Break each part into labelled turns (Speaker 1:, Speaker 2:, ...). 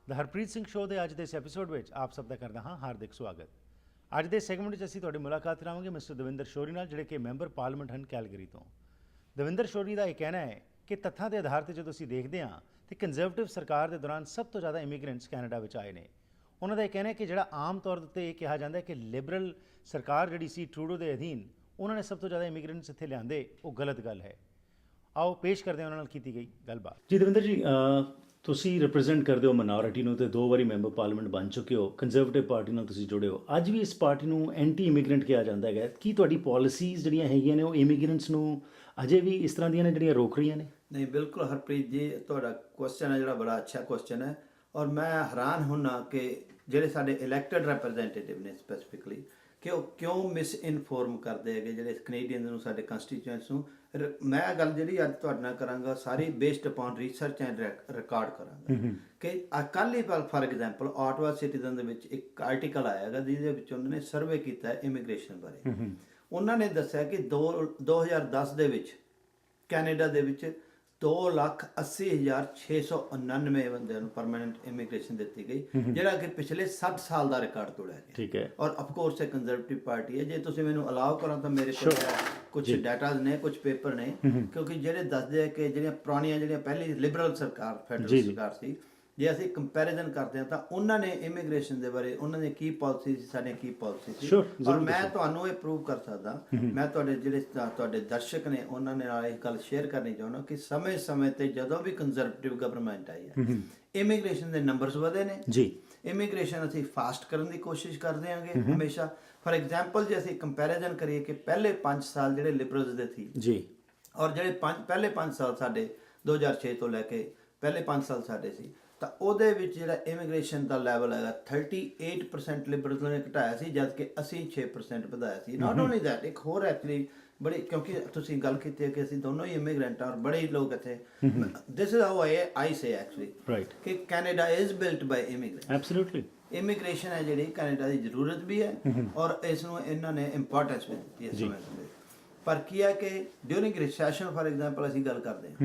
Speaker 1: ਦ Harpreet Singh show ਦੇ ਅੱਜ ਦੇ ਇਸ ਐਪੀਸੋਡ ਵਿੱਚ ਆਪ ਸਭ ਦਾ ਕਰਦਾ ਹਾਂ ਹਾਰਦਿਕ ਸਵਾਗਤ। ਅੱਜ ਦੇ ਸੈਗਮੈਂਟ ਵਿੱਚ ਅਸੀਂ ਤੁਹਾਡੀ ਮੁਲਾਕਾਤ ਕਰਾਵਾਂਗੇ ਮਿਸਟਰ ਦਵਿੰਦਰ ਸ਼ੌਰੀ ਨਾਲ, ਜਿਹੜੇ ਕਿ ਮੈਂਬਰ ਪਾਰਲੀਮੈਂਟ ਹਨ ਕੈਲਗਰੀ ਤੋਂ। ਦਵਿੰਦਰ ਸ਼ੌਰੀ ਦਾ ਇਹ ਕਹਿਣਾ ਹੈ ਕਿ ਤੱਥਾਂ ਦੇ ਆਧਾਰ 'ਤੇ ਜਦੋਂ ਅਸੀਂ ਦੇਖਦੇ ਹਾਂ ਤਾਂ ਕੰਜ਼ਰਵੇਟਿਵ ਸਰਕਾਰ ਦੇ ਦੌਰਾਨ ਸਭ ਤੋਂ ਜ਼ਿਆਦਾ ਇਮੀਗ੍ਰੈਂਟਸ ਕੈਨੇਡਾ ਵਿੱਚ ਆਏ ਨੇ। ਉਹਨਾਂ ਦਾ ਇਹ ਕਹਿਣਾ ਹੈ ਕਿ ਜਿਹੜਾ ਆਮ ਤੌਰ ਉੱਤੇ ਇਹ ਕਿਹਾ ਜਾਂਦਾ ਹੈ ਕਿ ਲਿਬਰਲ ਸਰਕਾਰ ਜਿਹੜੀ ਸੀ ਟਰੂਡੋ ਦੇ ਅਧੀਨ, ਉਹਨਾਂ ਨੇ ਸਭ ਤੋਂ ਜ਼ਿਆਦਾ ਇਮੀਗ੍ਰੈਂਟਸ ਇੱਥੇ ਲਿਆਂਦੇ, ਉਹ ਗਲਤ ਗੱਲ ਹੈ। ਆਓ ਪੇਸ਼ ਕਰਦੇ ਹਾਂ ਉਹਨਾਂ ਨਾਲ ਕੀਤੀ ਗਈ ਗੱਲਬਾਤ। ਜੀ ਦਵਿੰਦਰ ਜੀ, ਤੁਸੀਂ ਰਿਪਰੈਜ਼ੈਂਟ ਕਰਦੇ ਹੋ ਮਾਈਨੋਰਿਟੀ ਨੂੰ, ਤੇ 2 ਵਾਰੀ ਮੈਂਬਰ ਪਾਰਲੀਮੈਂਟ ਬਣ ਚੁੱਕੇ ਹੋ, ਕੰਜ਼ਰਵੇਟਿਵ ਪਾਰਟੀ ਨਾਲ ਤੁਸੀਂ ਜੁੜੇ ਹੋ। ਅੱਜ ਵੀ ਇਸ ਪਾਰਟੀ ਨੂੰ ਐਂਟੀ ਇਮੀਗ੍ਰੈਂਟ ਕਿਹਾ ਜਾਂਦਾ ਹੈਗਾ। ਕੀ ਤੁਹਾਡੀ ਪਾਲਿਸੀਜ਼ ਜਿਹੜੀਆਂ ਹੈਗੀਆਂ ਨੇ ਉਹ ਇਮੀਗ੍ਰੈਂਟਸ ਨੂੰ ਅਜੇ ਵੀ ਇਸ ਤਰ੍ਹਾਂ ਦੀਆਂ ਨੇ ਜਿਹੜੀਆਂ ਰੋਕ ਰਹੀਆਂ ਨੇ?
Speaker 2: ਨਹੀਂ, ਬਿਲਕੁਲ ਹਰਪ੍ਰੀਤ ਜੀ, ਤੁਹਾਡਾ ਕੁਐਸਚਨ ਹੈ ਜਿਹੜਾ ਬੜਾ ਅੱਛਾ ਕੁਐਸਚਨ ਹੈ। ਔਰ ਮੈਂ ਹੈਰਾਨ ਹੁੰਨਾ ਕਿ ਜਿਹੜੇ ਸਾਡੇ ਇਲੈਕਟਡ ਰਿਪਰੈਜ਼ੈਂਟੇਟਿਵ ਨੇ ਸਪੈਸੀਫਿਕਲੀ, ਕਿ ਉਹ ਕਿਉਂ ਮਿਸ ਇਨਫੋਰਮ ਕਰਦੇ ਹੈਗੇ ਜਿਹੜੇ ਕੈਨੇਡੀਅਨ ਨੂੰ, ਸਾਡੇ ਕੰਸਟੀਚੁਐਂਟਸ ਨੂੰ। ਮੈਂ ਗੱਲ ਜਿਹੜੀ ਅੱਜ ਤੁਹਾਡੇ ਨਾਲ ਕਰਾਂਗਾ ਸਾਰੀ based upon research and record ਕਰਾਂਗਾ। ਕਿ ਕੱਲ੍ਹ ਹੀ ਫਾਰ ਐਗਜ਼ਾਮਪਲ ਆਟਵਾ ਸਿਟੀਜ਼ਨ ਦੇ ਵਿੱਚ ਇੱਕ ਆਰਟੀਕਲ ਆਇਆ ਹੈਗਾ ਜਿਹਦੇ ਵਿੱਚ ਉਹਨਾਂ ਨੇ ਸਰਵੇ ਕੀਤਾ ਇਮੀਗ੍ਰੇਸ਼ਨ ਬਾਰੇ। ਉਹਨਾਂ ਨੇ ਦੱਸਿਆ ਕਿ 2010 ਦੇ ਵਿੱਚ ਕੈਨੇਡਾ ਦੇ ਵਿੱਚ 2,80,699 ਬੰਦਿਆਂ ਨੂੰ ਪਰਮਾਨੈਂਟ ਇਮੀਗ੍ਰੇਸ਼ਨ ਦਿੱਤੀ ਗਈ, ਜਿਹੜਾ ਕਿ ਪਿਛਲੇ 60 ਸਾਲ ਦਾ ਰਿਕਾਰਡ ਤੋੜਿਆ ਗਿਆ।
Speaker 1: ਠੀਕ ਹੈ।
Speaker 2: ਔਰ ਅਫਕੋਰਸ ਇਹ ਕੰਜ਼ਰਵੇਟਿਵ ਪਾਰਟੀ ਹੈ। ਜੇ ਤੁਸੀਂ ਮੈਨੂੰ ਅਲਾਓ ਕਰਾਂ ਤਾਂ ਮੇਰੇ ਕੋਲ ਕੁਝ ਡਾਟਾਜ਼ ਨੇ, ਕੁਝ ਪੇਪਰ ਨੇ, ਕਿਉਂਕਿ ਜਿਹੜੇ ਦੱਸਦੇ ਆ ਕਿ ਜਿਹੜੀਆਂ ਪੁਰਾਣੀਆਂ ਜਿਹੜੀਆਂ ਪਹਿਲੀ ਲਿਬਰਲ ਸਰਕਾਰ, ਫੈਡਰਲ ਸਰਕਾਰ ਸੀ, ਜੇ ਅਸੀਂ ਕੰਪੈਰੀਜ਼ਨ ਕਰਦੇ ਹਾਂ ਤਾਂ ਉਹਨਾਂ ਨੇ ਇਮੀਗ੍ਰੇਸ਼ਨ ਦੇ ਬਾਰੇ ਉਹਨਾਂ ਦੀ ਕੀ ਪਾਲਿਸੀ ਸੀ, ਸਾਡੀਆਂ ਕੀ ਪਾਲਿਸੀ ਸੀ। ਔਰ ਮੈਂ ਤੁਹਾਨੂੰ ਇਹ ਪ੍ਰੂਵ ਕਰ ਸਕਦਾ, ਮੈਂ ਤੁਹਾਡੇ ਜਿਹੜੇ ਤੁਹਾਡੇ ਦਰਸ਼ਕ ਨੇ ਉਹਨਾਂ ਨਾਲ ਇਹ ਗੱਲ ਸ਼ੇਅਰ ਕਰਨੀ ਚਾਹੁੰਦਾ ਕਿ ਸਮੇਂ-ਸਮੇਂ ਤੇ ਜਦੋਂ ਵੀ ਕੰਜ਼ਰਵੇਟਿਵ ਗਵਰਨਮੈਂਟ ਆਈ ਹੈ, ਇਮੀਗ੍ਰੇਸ਼ਨ ਦੇ ਨੰਬਰਸ ਵਧੇ ਨੇ ਜੀ। ਇਮੀਗ੍ਰੇਸ਼ਨ ਅਸੀਂ ਫਾਸਟ ਕਰਨ ਦੀ ਕੋਸ਼ਿਸ਼ ਕਰਦੇ ਆਂਗੇ ਹਮੇਸ਼ਾ। ਫਾਰ ਐਗਜ਼ਾਮਪਲ ਜੇ ਅਸੀਂ ਕੰਪੈਰੀਜ਼ਨ ਕਰੀਏ ਕਿ ਪਹਿਲੇ 5 ਸਾਲ ਜਿਹੜੇ ਲਿਬਰਲਸ ਦੇ ਸੀ ਜੀ, ਔਰ ਜਿਹੜੇ ਪਹਿਲੇ 5 ਸਾਲ ਸਾਡੇ 2006 ਤੋਂ ਲੈ ਕੇ ਪਹਿਲੇ 5 ਸਾਲ ਸਾਡੇ ਸੀ, ਤਾਂ ਉਹਦੇ ਵਿੱਚ ਜਿਹੜਾ ਇਮੀਗ੍ਰੇਸ਼ਨ ਦਾ ਲੈਵਲ ਹੈਗਾ 38% ਲਿਬਰਲਸ ਨੇ ਘਟਾਇਆ ਸੀ, ਜਦ ਕਿ ਅਸੀਂ 6% ਵਧਾਇਆ ਸੀ। ਨਾਟ ਓਨਲੀ ਦੈਟ, ਇੱਕ ਹੋਰ ਐਕਚੁਅਲੀ ਬੜੀ, ਕਿਉਂਕਿ ਤੁਸੀਂ ਗੱਲ ਕੀਤੀ ਹੈ ਕਿ ਅਸੀਂ ਦੋਨੋਂ ਹੀ ਇਮੀਗ੍ਰੈਂਟ ਹਾਂ, ਬੜੇ ਲੋਕ ਇੱਥੇ, this is how I say actually, right, ਕਿ Canada is built by immigrant. Absolutely. Immigration ਹੈ ਜਿਹੜੀ ਕੈਨੇਡਾ ਦੀ ਜ਼ਰੂਰਤ ਵੀ ਹੈ, ਔਰ ਇਸ ਨੂੰ ਇਹਨਾਂ ਨੇ ਇੰਪੋਰਟੈਂਸ ਵੀ ਦਿੱਤੀ ਹੈ ਸਮੇਂ ਸਮੇਂ। ਪਰ ਕੀ ਹੈ ਕਿ ਡਿਊਰਿੰਗ ਰਿਸੈਸ਼ਨ ਫਾਰ ਐਗਜ਼ਾਮਪਲ ਅਸੀਂ ਗੱਲ ਕਰਦੇ ਹਾਂ,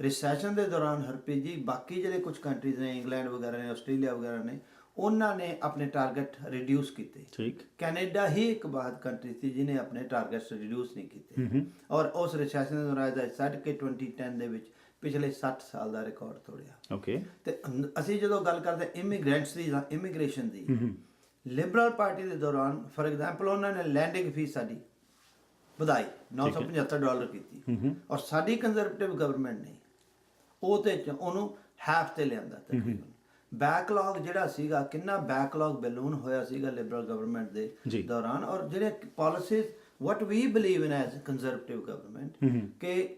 Speaker 2: ਰਿਸੈਸ਼ਨ ਦੇ ਦੌਰਾਨ ਹਰਪ੍ਰੀਤ ਜੀ ਬਾਕੀ ਜਿਹੜੇ ਕੁਝ ਕੰਟਰੀਜ਼ ਨੇ, ਇੰਗਲੈਂਡ ਵਗੈਰਾ ਨੇ, ਆਸਟ੍ਰੇਲੀਆ ਵਗੈਰਾ ਨੇ, ਉਹਨਾਂ ਨੇ ਆਪਣੇ ਟਾਰਗੇਟ ਰਿਡਿਊਸ ਕੀਤੇ। ਠੀਕ। ਕੈਨੇਡਾ ਹੀ ਇੱਕ ਬਾਅਦ ਕੰਟਰੀ ਸੀ ਜਿਹਨੇ ਆਪਣੇ ਟਾਰਗੇਟਸ ਰਿਡਿਊਸ ਨਹੀਂ ਕੀਤੇ, ਔਰ ਉਸ ਰਿਸੈਸ਼ਨ ਦੇ ਦੌਰਾਨ ਛੱਡ ਕੇ 2010 ਦੇ ਵਿੱਚ ਪਿਛਲੇ 60 ਸਾਲ ਦਾ ਰਿਕਾਰਡ ਤੋੜਿਆ। ਓਕੇ। ਤੇ ਅਸੀਂ ਜਦੋਂ ਗੱਲ ਕਰਦੇ ਇਮੀਗ੍ਰੈਂਟਸ ਦੀ, ਇਮੀਗ੍ਰੇਸ਼ਨ ਦੀ, ਲਿਬਰਲ ਪਾਰਟੀ ਦੇ ਦੌਰਾਨ ਫਾਰ ਐਗਜ਼ਾਮਪਲ ਉਹਨਾਂ ਨੇ ਲੈਂਡਿੰਗ ਫੀਸ ਸਾਡੀ ਵਧਾਈ, $975 ਕੀਤੀ, ਔਰ ਸਾਡੀ ਕੰਜ਼ਰਵੇਟਿਵ ਗਵਰਨਮੈਂਟ ਨੇ ਉਹਨੂੰ ਹੈਫ ਤੇ ਲਿਆਂਦਾ ਤਕਰੀਬਨ। ਬੈਕਲੌਗ ਜਿਹੜਾ ਸੀਗਾ, ਕਿੰਨਾ ਬੈਕਲੌਗ ਬੈਲੂਨ ਹੋਇਆ ਸੀਗਾ ਲਿਬਰਲ ਗਵਰਨਮੈਂਟ ਦੇ ਦੌਰਾਨ। ਔਰ ਜਿਹੜੇ ਪਾਲਿਸੀਜ਼ ਵਟ ਵੀ ਬਿਲੀਵ ਇਨ ਐਜ਼ ਕੰਜ਼ਰਵੇਟਿਵ ਗਵਰਨਮੈਂਟ, ਕਿ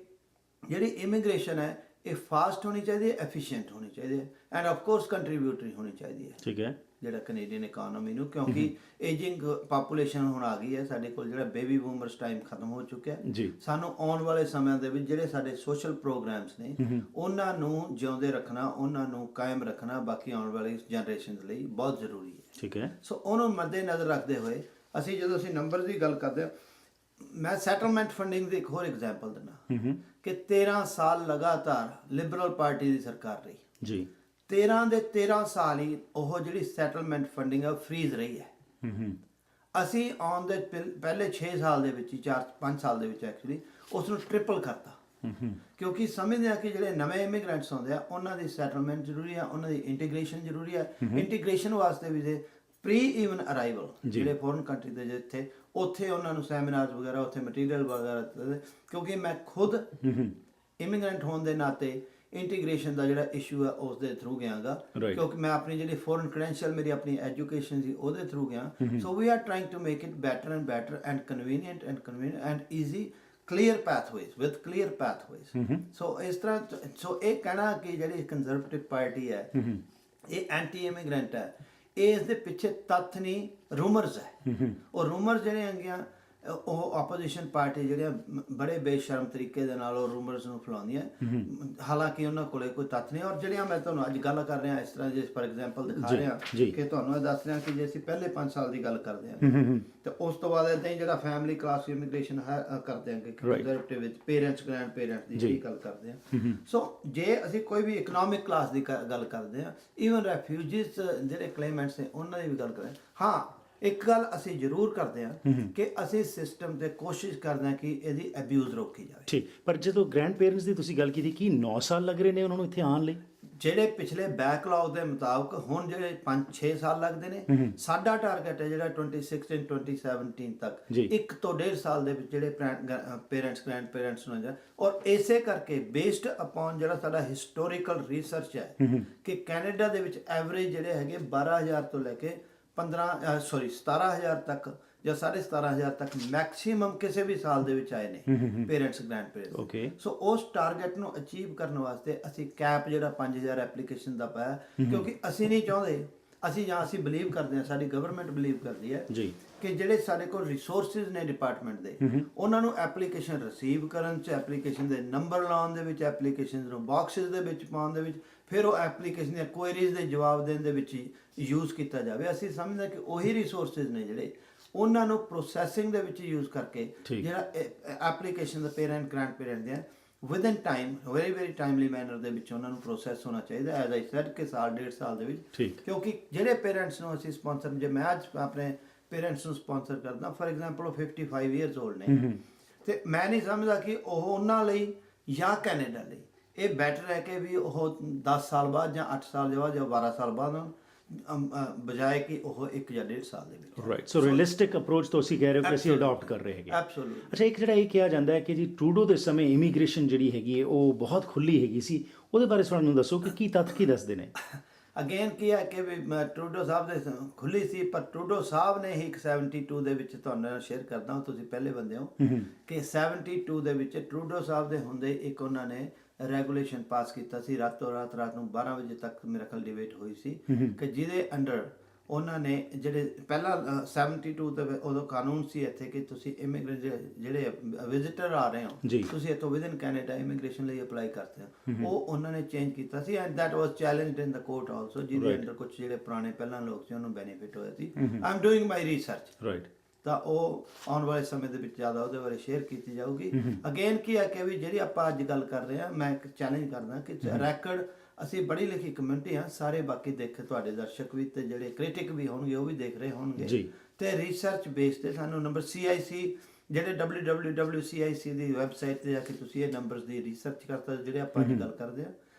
Speaker 2: ਜਿਹੜੀ ਇਮੀਗ੍ਰੇਸ਼ਨ ਹੈ ਇਹ ਫਾਸਟ ਹੋਣੀ ਚਾਹੀਦੀ ਹੈ, ਐਫੀਸ਼ੀਐਂਟ ਹੋਣੀ ਚਾਹੀਦੀ ਹੈ, ਐਂਡ ਆਫ ਕੋਰਸ ਕੰਟਰੀਬਿਊਟਰੀ ਹੋਣੀ ਚਾਹੀਦੀ ਹੈ। ਠੀਕ ਹੈ। ਜਿਹੜਾ ਕੈਨੇਡੀਅਨ ਇਕੋਨਮੀ ਨੂੰ, ਕਿਉਂਕਿ ਏਜਿੰਗ ਪਾਪੂਲੇਸ਼ਨ ਹੁਣ ਆ ਗਈ ਹੈ ਸਾਡੇ ਕੋਲ, ਜਿਹੜਾ ਬੇਬੀ ਬੂਮਰਸ ਟਾਈਮ ਖਤਮ ਹੋ ਚੁੱਕਿਆ ਜੀ। ਸਾਨੂੰ ਆਉਣ ਵਾਲੇ ਸਮਿਆਂ ਦੇ ਵਿੱਚ ਜਿਹੜੇ ਸਾਡੇ ਸੋਸ਼ਲ ਪ੍ਰੋਗਰਾਮਸ ਨੇ ਉਹਨਾਂ ਨੂੰ ਜਿਉਂਦੇ ਰੱਖਣਾ, ਉਹਨਾਂ ਨੂੰ ਕਾਇਮ ਰੱਖਣਾ ਬਾਕੀ ਆਉਣ ਵਾਲੀ ਜਨਰੇਸ਼ਨ ਲਈ ਬਹੁਤ ਜ਼ਰੂਰੀ ਹੈ। ਠੀਕ ਹੈ। ਸੋ ਉਹਨੂੰ ਮੱਦੇ ਨਜ਼ਰ ਰੱਖਦੇ ਹੋਏ ਜਦੋਂ ਅਸੀਂ ਨੰਬਰ ਦੀ ਗੱਲ ਕਰਦੇ ਹਾਂ, ਮੈਂ ਸੈਟਲਮੈਂਟ ਫੰਡਿੰਗ ਦੀ ਇੱਕ ਹੋਰ ਐਗਜ਼ਾਮਪਲ ਦਿੰਦਾ ਕਿ 13 ਸਾਲ ਲਗਾਤਾਰ ਲਿਬਰਲ ਪਾਰਟੀ ਦੀ ਸਰਕਾਰ ਰਹੀ ਜੀ। 13 ਦੇ 13 ਸਾਲ ਹੀ ਉਹ ਜਿਹੜੀ ਸੈਟਲਮੈਂਟ ਫੰਡਿੰਗ ਹੈ ਫਰੀਜ਼ ਰਹੀ ਹੈ। ਅਸੀਂ ਆਨ ਦੇ ਪਹਿਲੇ 6 ਸਾਲ ਦੇ ਵਿੱਚ ਹੀ, 4-5 ਸਾਲ ਦੇ ਵਿੱਚ ਐਕਚੁਅਲੀ ਉਸ ਨੂੰ ਟ੍ਰਿਪਲ ਕਰਤਾ, ਕਿਉਂਕਿ ਸਮਝਦੇ ਆ ਕਿ ਜਿਹੜੇ ਨਵੇਂ ਇਮੀਗ੍ਰੈਂਟਸ ਆਉਂਦੇ ਆ ਉਹਨਾਂ ਦੀ ਸੈਟਲਮੈਂਟ ਜ਼ਰੂਰੀ ਆ, ਉਹਨਾਂ ਦੀ ਇੰਟੀਗ੍ਰੇਸ਼ਨ ਜ਼ਰੂਰੀ ਹੈ। ਇੰਟੀਗ੍ਰੇਸ਼ਨ ਵਾਸਤੇ ਵੀ ਦੇ ਪ੍ਰੀ ਈਵਨ ਅਰਾਈਵਲ ਜਿਹੜੇ ਫੋਰਨ ਕੰਟਰੀ ਦੇ ਜਿੱਥੇ, ਉੱਥੇ ਉਹਨਾਂ ਨੂੰ ਸੈਮੀਨਾਰਸ ਵਗੈਰਾ, ਉੱਥੇ ਮਟੀਰੀਅਲ ਵਗੈਰਾ, ਕਿਉਂਕਿ ਮੈਂ ਖੁਦ ਇਮੀਗ੍ਰੈਂਟ ਹੋਣ ਦੇ ਨਾਤੇ ਇੰਟੀਗ੍ਰੇਸ਼ਨ ਦਾ ਜਿਹੜਾ ਇਸ਼ੂ ਹੈ ਉਸ ਦੇ ਥਰੂ ਗਿਆਗਾ, ਕਿਉਂਕਿ ਮੈਂ ਆਪਣੀ ਜਿਹੜੀ ਫੋਰਨ ਕ੍ਰੈਡੈਂਸ਼ੀਅਲ, ਮੇਰੀ ਆਪਣੀ ਐਜੂਕੇਸ਼ਨ ਸੀ ਉਹਦੇ ਥਰੂ ਗਿਆ। So we are trying to make it better and convenient and easy, clear pathways, with clear pathways. So ਇਸ ਤਰ੍ਹਾਂ, ਸੋ ਇਹ ਕਹਿਣਾ ਕਿ ਜਿਹੜੀ ਕੰਜ਼ਰਵੇਟਿਵ ਪਾਰਟੀ ਹੈ ਇਹ ਐਂਟੀ ਇਮੀਗ੍ਰੈਂਟ ਹੈ, ਇਹ ਇਸ ਦੇ ਪਿੱਛੇ ਤੱਥ ਨਹੀਂ, ਰੂਮਰਸ ਹੈ। ਉਹ ਰੂਮਰਸ ਜਿਹੜੇ ਹੈਗੀਆਂ ਉਹ ਆਪੋਜੀਸ਼ਨ ਪਾਰਟੀ ਜਿਹੜੀਆਂ ਬੜੇ ਬੇਸ਼ਰਮ ਤਰੀਕੇ ਦੇ ਨਾਲ ਉਹ ਰੂਮਰਸ ਨੂੰ ਫੈਲਾਉਂਦੀਆਂ, ਹਾਲਾਂਕਿ ਉਹਨਾਂ ਕੋਲੇ ਕੋਈ ਤੱਥ ਨਹੀਂ। ਔਰ ਜਿਹੜੀਆਂ ਮੈਂ ਤੁਹਾਨੂੰ ਅੱਜ ਗੱਲ ਕਰ ਰਿਹਾ ਇਸ ਤਰ੍ਹਾਂ, ਜੇ ਫਾਰ ਐਗਜ਼ਾਮਪਲ ਦਿਖਾ ਰਿਹਾ ਕਿ ਤੁਹਾਨੂੰ ਇਹ ਦੱਸ ਰਿਹਾ ਕਿ ਜੇ ਅਸੀਂ ਪਹਿਲੇ 5 ਸਾਲ ਦੀ ਗੱਲ ਕਰਦੇ ਹਾਂ ਤੇ ਉਸ ਤੋਂ ਬਾਅਦ ਇੱਦਾਂ ਹੀ ਜਿਹੜਾ ਫੈਮਿਲੀ ਕਲਾਸ ਇਮੀਗ੍ਰੇਸ਼ਨ ਕਰਦੇ ਹਾਂ ਕਿ ਕੰਜ਼ਰਵੇਟਿਵ ਵਿੱਚ ਪੇਰੈਂਟਸ ਗ੍ਰੈਂਡ ਪੇਰੈਂਟਸ ਦੀ ਕੀ ਗੱਲ ਕਰਦੇ ਹਾਂ। ਸੋ ਜੇ ਅਸੀਂ ਕੋਈ ਵੀ ਇਕਨੋਮਿਕ ਕਲਾਸ ਦੀ ਗੱਲ ਕਰਦੇ ਹਾਂ, ਈਵਨ ਰੈਫਿਊਜੀਜ਼ ਜਿਹੜੇ ਕਲੇਮੈਂਟਸ ਨੇ ਉਹਨਾਂ ਦੀ ਵੀ ਗੱਲ ਕਰਦੇ ਹਾਂ, ਇੱਕ ਗੱਲ ਅਸੀਂ ਜ਼ਰੂਰ ਕਰਦੇ ਹਾਂ ਕਿ ਅਸੀਂ ਸਿਸਟਮ ਤੇ ਕੋਸ਼ਿਸ਼ ਕਰਦੇ ਹਾਂ ਕਿ ਇਹਦੀ ਅਬਿਊਜ਼ ਰੋਕੀ ਜਾਵੇ। ਠੀਕ,
Speaker 1: ਪਰ ਜਦੋਂ ਗ੍ਰੈਂਡ ਪੇਰੈਂਟਸ ਦੀ ਤੁਸੀਂ ਗੱਲ ਕੀਤੀ ਕਿ 9 ਸਾਲ ਲੱਗ ਰਹੇ ਨੇ ਉਹਨਾਂ ਨੂੰ ਇੱਥੇ ਆਉਣ ਲਈ,
Speaker 2: ਜਿਹੜੇ ਪਿਛਲੇ ਬੈਕਲੌਗ ਦੇ ਮੁਤਾਬਕ ਹੁਣ ਜਿਹੜੇ 5-6 ਸਾਲ ਲੱਗਦੇ ਨੇ। ਸਾਡਾ ਟਾਰਗੇਟ ਹੈ ਜਿਹੜਾ 2016-2017 ਤੱਕ 1 ਤੋਂ 1.5 ਸਾਲ ਦੇ ਵਿੱਚ ਜਿਹੜੇ ਪੇਰੈਂਟਸ ਗ੍ਰੈਂਡ ਪੇਰੈਂਟਸ ਨੂੰ ਜਾ। ਔਰ ਇਸੇ ਕਰਕੇ ਬੇਸਡ ਅਪਨ ਜਿਹੜਾ ਸਾਡਾ ਹਿਸਟੋਰੀਕਲ ਰਿਸਰਚ ਹੈ ਕਿ ਕੈਨੇਡਾ ਦੇ ਵਿੱਚ ਐਵਰੇਜ ਜਿਹੜੇ ਹੈਗੇ 12,000 ਤੋਂ ਲੈ ਕੇ 17,000 ਤੱਕ ਜਾਂ 17,500 ਤੱਕ ਮੈਕਸਿਮਮ ਕਿਸੇ ਵੀ ਸਾਲ ਦੇ ਵਿੱਚ ਆਏ ਨੇ ਪੇਰੈਂਟਸ ਗ੍ਰੈਂਡ ਪੇਰੈਂਟਸ। ਸੋ ਉਸ ਟਾਰਗੇਟ ਨੂੰ ਅਚੀਵ ਕਰਨ ਵਾਸਤੇ ਅਸੀਂ ਕੈਪ ਜਿਹੜਾ 5,000 ਐਪਲੀਕੇਸ਼ਨ ਦਾ ਪਾਇਆ, ਕਿਉਂਕਿ ਅਸੀਂ ਨਹੀਂ ਚਾਹੁੰਦੇ, ਅਸੀਂ ਬਲੀਵ ਕਰਦੇ ਹਾਂ, ਸਾਡੀ ਗਵਰਨਮੈਂਟ ਬਲੀਵ ਕਰਦੀ ਹੈ ਕਿ ਜਿਹੜੇ ਸਾਡੇ ਕੋਲ ਰਿਸੋਰਸਿਸ ਨੇ ਡਿਪਾਰਟਮੈਂਟ ਦੇ, ਉਹਨਾਂ ਨੂੰ ਐਪਲੀਕੇਸ਼ਨ ਰਿਸੀਵ ਕਰਨ 'ਚ, ਐਪਲੀਕੇਸ਼ਨ ਦੇ ਨੰਬਰ ਲਾਉਣ ਦੇ ਵਿੱਚ, ਐਪਲੀਕੇਸ਼ਨ ਨੂੰ ਬਾਕਸਿਸ ਦੇ ਵਿੱਚ ਪਾਉਣ ਦੇ ਵਿੱਚ, ਫਿਰ ਉਹ ਐਪਲੀਕੇਸ਼ਨ ਦੀਆਂ ਕੁਐਰੀਜ਼ ਦੇ ਜਵਾਬ ਦੇਣ ਦੇ ਵਿੱਚ ਯੂਜ਼ ਕੀਤਾ ਜਾਵੇ। ਅਸੀਂ ਸਮਝਦੇ ਕਿ ਉਹੀ ਰਿਸੋਰਸਿਸ ਨੇ ਜਿਹੜੇ ਉਹਨਾਂ ਨੂੰ ਪ੍ਰੋਸੈਸਿੰਗ ਦੇ ਵਿੱਚ ਯੂਜ਼ ਕਰਕੇ ਜਿਹੜਾ ਐਪਲੀਕੇਸ਼ਨ ਦਾ ਪੇਰੈਂਟ ਗ੍ਰੈਂਡ ਪੇਰੈਂਟ ਦੇ within time very timely manner ਦੇ ਵਿੱਚ ਉਹਨਾਂ ਨੂੰ ਪ੍ਰੋਸੈਸ ਹੋਣਾ ਚਾਹੀਦਾ, ਐਜ਼ ਆਈ ਸੈਡ ਕਿ ਸਾਲ 1.5 ਸਾਲ ਦੇ ਵਿੱਚ। ਕਿਉਂਕਿ ਜਿਹੜੇ ਪੇਰੈਂਟਸ ਨੂੰ ਅਸੀਂ ਸਪਾਂਸਰ, ਜੇ ਮੈਂ ਅੱਜ ਆਪਣੇ ਪੇਰੈਂਟਸ ਨੂੰ ਸਪਾਂਸਰ ਕਰਦਾ, ਫॉर ਐਗਜ਼ਾਮਪਲ ਉਹ 55 ਇਅਰਸ 올ਡ ਨੇ, ਤੇ ਮੈਂ ਨਹੀਂ ਸਮਝਦਾ ਕਿ ਉਹ ਉਹਨਾਂ ਲਈ ਜਾਂ ਕੈਨੇਡਾ ਲਈ ਇਹ ਬੈਟਰ ਹੈ ਕਿ ਵੀ ਉਹ 10 ਸਾਲ ਬਾਅਦ ਜਾਂ 8 ਸਾਲ ਬਾਅਦ ਜਾਂ 12 ਸਾਲ ਬਾਅਦ ਬਜਾਏ ਕਿ ਉਹ 1 ਜਾਂ 1.5 ਸਾਲ ਦੇ ਵਿੱਚ।
Speaker 1: ਰਾਈਟ, ਸੋ ਰੀਅਲਿਸਟਿਕ ਅਪਰੋਚ ਤੋਂ ਅਸੀਂ ਕਹਿ ਰਹੇ ਹੋ ਕਿ ਅਸੀਂ ਅਡਾਪਟ ਕਰ ਰਹੇ ਹੈਗੇ।
Speaker 2: ਐਬਸੋਲੂਟਲੀ।
Speaker 1: ਅੱਛਾ, ਇੱਕ ਜਿਹੜਾ ਇਹ ਕਿਹਾ ਜਾਂਦਾ ਹੈ ਕਿ ਜੀ ਟਰੂਡੋ ਦੇ ਸਮੇਂ ਇਮੀਗ੍ਰੇਸ਼ਨ ਜਿਹੜੀ ਹੈਗੀ ਹੈ ਉਹ ਬਹੁਤ ਖੁੱਲੀ ਹੈਗੀ ਸੀ, ਉਹਦੇ ਬਾਰੇ ਸਾਨੂੰ ਦੱਸੋ ਕਿ ਕੀ ਤੱਥ ਕੀ ਦੱਸਦੇ ਨੇ?
Speaker 2: ਅਗੇਨ ਕੀ ਹੈ ਕਿ ਵੀ ਟਰੂਡੋ ਸਾਹਿਬ ਦੇ ਖੁੱਲੀ ਸੀ, ਪਰ ਟਰੂਡੋ ਸਾਹਿਬ ਨੇ ਹੀ 72 ਦੇ ਵਿੱਚ ਤੁਹਾਨੂੰ ਨਾਲ ਸ਼ੇਅਰ ਕਰਦਾ ਹਾਂ, ਤੁਸੀਂ ਪਹਿਲੇ ਬੰਦੇ ਹੋ ਕਿ 72 ਦੇ ਵਿੱਚ ਟਰੂਡੋ ਸਾਹਿਬ ਦੇ ਹੁੰਦੇ ਇੱਕ ਉਹਨਾਂ ਨੇ ਰੈਗੂਲੇਸ਼ਨ ਪਾਸ ਕੀਤਾ ਸੀ, ਰਾਤ ਨੂੰ 12 ਵਜੇ ਤੱਕ ਮੇਰੇ ਖਿਆਲ ਡਿਬੇਟ ਹੋਈ ਸੀ, ਕਿ ਜਿਹਦੇ ਅੰਡਰ ਉਹਨਾਂ ਨੇ ਜਿਹੜੇ ਪਹਿਲਾਂ 72 ਦੇ ਉਦੋਂ ਕਾਨੂੰਨ ਸੀ ਇੱਥੇ ਕਿ ਤੁਸੀਂ ਇਮੀਗ੍ਰੇਟ ਜਿਹੜੇ ਵਿਜ਼ਿਟਰ ਆ ਰਹੇ ਹੋ ਤੁਸੀਂ ਇੱਥੋਂ ਵਿਦਨ ਕੈਨੇਡਾ ਇਮੀਗ੍ਰੇਸ਼ਨ ਲਈ ਅਪਲਾਈ ਕਰਦੇ ਹੋ, ਉਹ ਉਹਨਾਂ ਨੇ ਚੇਂਜ ਕੀਤਾ ਸੀ, and that was challenged in the court also, ਜਿਹਦੇ ਅੰਡਰ ਕੁਝ ਜਿਹੜੇ ਪੁਰਾਣੇ ਪਹਿਲਾਂ ਲੋਕ ਸੀ ਉਹਨੂੰ ਬੈਨੀਫਿਟ ਹੋਇਆ ਸੀ। I am doing my research, right, ਤਾਂ ਉਹ ਆਉਣ ਵਾਲੇ ਸਮੇਂ ਦੇ ਵਿੱਚ ਜ਼ਿਆਦਾ ਉਹਦੇ ਬਾਰੇ ਸ਼ੇਅਰ ਕੀਤੀ ਜਾਊਗੀ। ਅਗੇਨ ਕੀ ਹੈ ਕਿ ਵੀ ਜਿਹੜੀ ਆਪਾਂ ਅੱਜ ਗੱਲ ਕਰ ਰਹੇ ਹਾਂ, ਮੈਂ ਇੱਕ ਚੈਲੰਜ ਕਰਦਾ ਕਿ ਰੈਕਡ ਅਸੀਂ ਪੜ੍ਹੀ ਲਿਖੀ ਕਮਿਊਨਿਟੀ ਹਾਂ, ਸਾਰੇ ਬਾਕੀ ਦੇਖ ਤੁਹਾਡੇ ਦਰਸ਼ਕ ਵੀ ਤੇ ਜਿਹੜੇ ਕ੍ਰਿਟਿਕ ਵੀ ਹੋਣਗੇ ਉਹ ਵੀ ਦੇਖ ਰਹੇ ਹੋਣਗੇ, ਤੇ ਰਿਸਰਚ ਬੇਸ ਤੇ ਸਾਨੂੰ ਨੰਬਰ CIC ਜਿਹੜੇ www.cic ਦੀ ਵੈਬਸਾਈਟ ਤੇ ਜਾ ਕੇ ਤੁਸੀਂ ਇਹ ਨੰਬਰਸ ਦੀ ਰਿਸਰਚ ਕਰਤਾ ਜਿਹੜੇ ਆਪਾਂ ਅੱਜ ਗੱਲ ਕਰਦੇ ਹਾਂ।